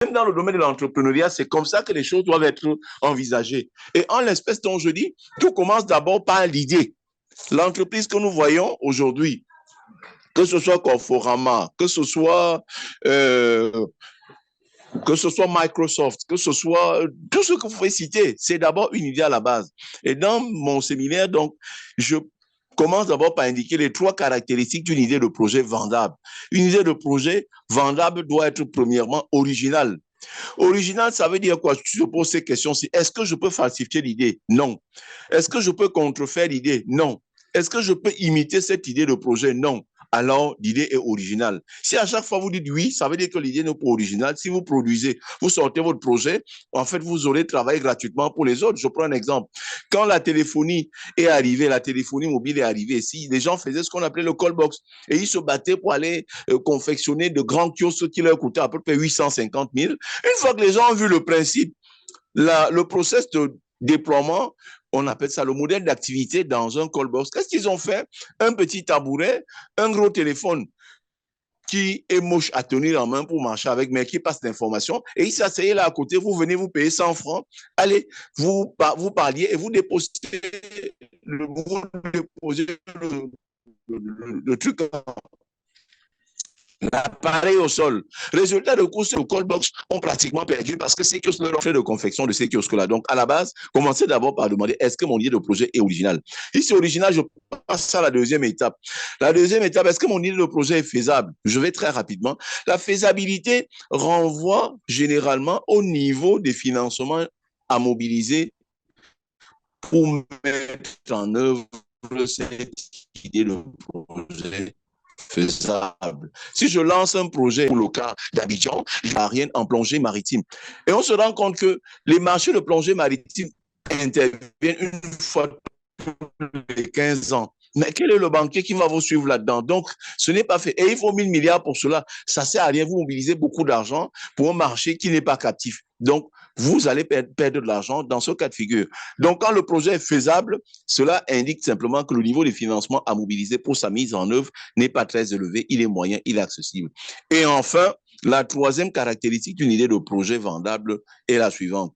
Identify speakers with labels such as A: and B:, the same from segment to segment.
A: Même dans le domaine de l'entrepreneuriat, c'est comme ça que les choses doivent être envisagées. Et en l'espèce dont je dis, tout commence d'abord par l'idée. L'entreprise que nous voyons aujourd'hui, que ce soit Conforama, que ce soit Microsoft, que ce soit tout ce que vous pouvez citer, c'est d'abord une idée à la base. Et dans mon séminaire, donc, je commence d'abord par indiquer les 3 caractéristiques d'une idée de projet vendable. Une idée de projet vendable doit être premièrement originale. Original, ça veut dire quoi? Tu te poses ces questions. Est-ce que je peux falsifier l'idée? Non. Est-ce que je peux contrefaire l'idée? Non. Est-ce que je peux imiter cette idée de projet? Non. Alors, l'idée est originale. Si à chaque fois vous dites oui, ça veut dire que l'idée n'est pas originale. Si vous produisez, vous sortez votre projet, en fait, vous aurez travaillé gratuitement pour les autres. Je prends un exemple. Quand la téléphonie est arrivée, la téléphonie mobile est arrivée ici, les gens faisaient ce qu'on appelait le call box et ils se battaient pour aller confectionner de grands kiosques qui leur coûtaient à peu près 850 000. Une fois que les gens ont vu le principe, le process de déploiement, on appelle ça le modèle d'activité dans un call box. Qu'est-ce qu'ils ont fait? Un petit tabouret, un gros téléphone qui est moche à tenir en main pour marcher avec, mais qui passe l'information. Et il s'asseyait là à côté, vous venez vous payer 100 francs. Allez, vous parliez et vous déposez le truc, l'appareil au sol. Résultat de course, le call box ont pratiquement perdu parce que ces kiosques leur ont fait de confection de ces kiosques-là. Donc, à la base, commencez d'abord par demander est-ce que mon idée de projet est originale? Si c'est original, je passe à la deuxième étape. La deuxième étape, est-ce que mon idée de projet est faisable? Je vais très rapidement. La faisabilité renvoie généralement au niveau des financements à mobiliser pour mettre en œuvre cette idée de projet faisable. Si je lance un projet pour le cas d'Abidjan, je n'ai rien en plongée maritime. Et on se rend compte que les marchés de plongée maritime interviennent une fois tous les 15 ans. Mais quel est le banquier qui va vous suivre là-dedans? Donc, ce n'est pas fait. Et il faut 1000 milliards pour cela. Ça ne sert à rien. Vous mobilisez beaucoup d'argent pour un marché qui n'est pas captif. Donc, vous allez perdre de l'argent dans ce cas de figure. Donc, quand le projet est faisable, cela indique simplement que le niveau de financement à mobiliser pour sa mise en œuvre n'est pas très élevé. Il est moyen, il est accessible. Et enfin, la troisième caractéristique d'une idée de projet vendable est la suivante.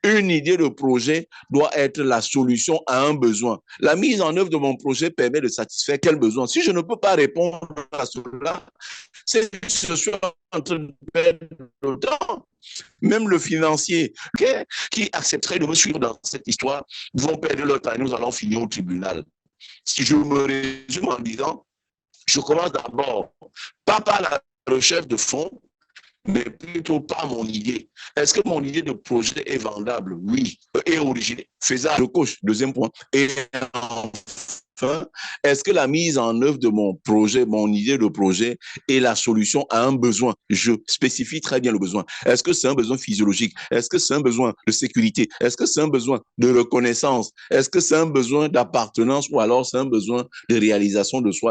A: Une idée de projet doit être la solution à un besoin. La mise en œuvre de mon projet permet de satisfaire quel besoin? Si je ne peux pas répondre à cela, c'est que je suis en train de perdre le temps. Même le financier qui accepterait de me suivre dans cette histoire vont perdre leur temps et nous allons finir au tribunal. Si je me résume en disant, je commence d'abord pas par la recherche de fonds, mais plutôt pas mon idée. Est-ce que mon idée de projet est vendable? Oui. Et originale, faisable. Je coche, deuxième point. Et enfin, est-ce que la mise en œuvre de mon projet, mon idée de projet est la solution à un besoin? Je spécifie très bien le besoin. Est-ce que c'est un besoin physiologique? Est-ce que c'est un besoin de sécurité? Est-ce que c'est un besoin de reconnaissance? Est-ce que c'est un besoin d'appartenance ou alors c'est un besoin de réalisation de soi?